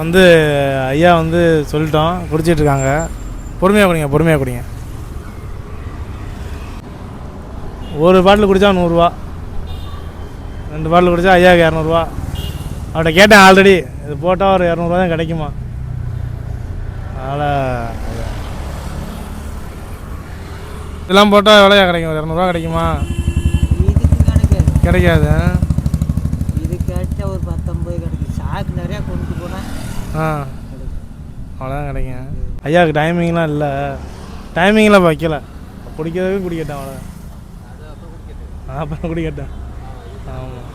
வந்து ஐயா வந்து சொல்லிட்டோம், குடிச்சிட்ருக்காங்க. பொறுமையாக குடிங்க, பொறுமையாக குடிங்க. ஒரு பாட்டில் குடித்தா 100 ரூபா, 2 பாட்டில் குடித்தா ஐயாவுக்கு 200 ரூபா. அவர்கிட்ட கேட்டேன் ஆல்ரெடி, இது போட்டால் ஒரு 200 ரூபா தான் கிடைக்குமா. அதனால் இதெல்லாம் போட்டால் எவ்வளோயா கிடைக்கும்? 200 ரூபா கிடைக்குமா? கிடைக்காது. இது கேட்டால் ஒரு 10-50 கிடைக்கும். சாக்கு நிறையா கொண்டு போனால் அவ்வளோதான் கிடைக்கும். ஐயாவுக்கு டைமிங்லாம் இல்லை, டைமிங்லாம் வைக்கல. குடிக்கிறதுக்கு குடிக்கட்டேன், அவ்வளோதான். அப்புறம் குடிக்கட்டேன். ஆமாம்.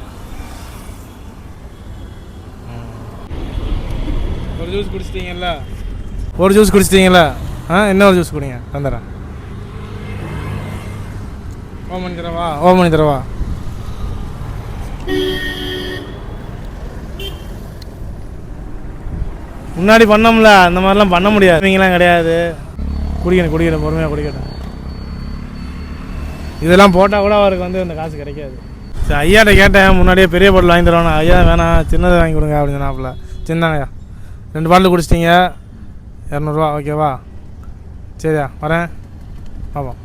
ஒரு ஜூஸ் குடிச்சிட்டிங்கல்ல, ஒரு ஜூஸ் குடிச்சிட்டிங்களா? இன்னொரு ஜூஸ் குடிங்க, தந்துடுறேன். ஓ மணி தரவா? முன்னாடி பண்ணோம்ல, அந்த மாதிரிலாம் பண்ண முடியாது. நீங்களாம் கிடையாது. குடிக்கணும், பொறுமையாக குடிக்கட்டும். இதெல்லாம் போட்டால் கூட அவருக்கு வந்து இந்த காசு கிடைக்காது. சரி, ஐயாட்ட கேட்டேன் முன்னாடியே பெரிய பாட்டில் வாங்கி தருவானா. ஐயா வேணாம், சின்னதை வாங்கி கொடுங்க அப்படின்னு சொன்னாப்புல. சின்னங்கய்யா 2 பாட்டில் குடிச்சிட்டிங்க, 200 ரூபா. ஓகேவா? சரியா, வரேன், பார்ப்போம்.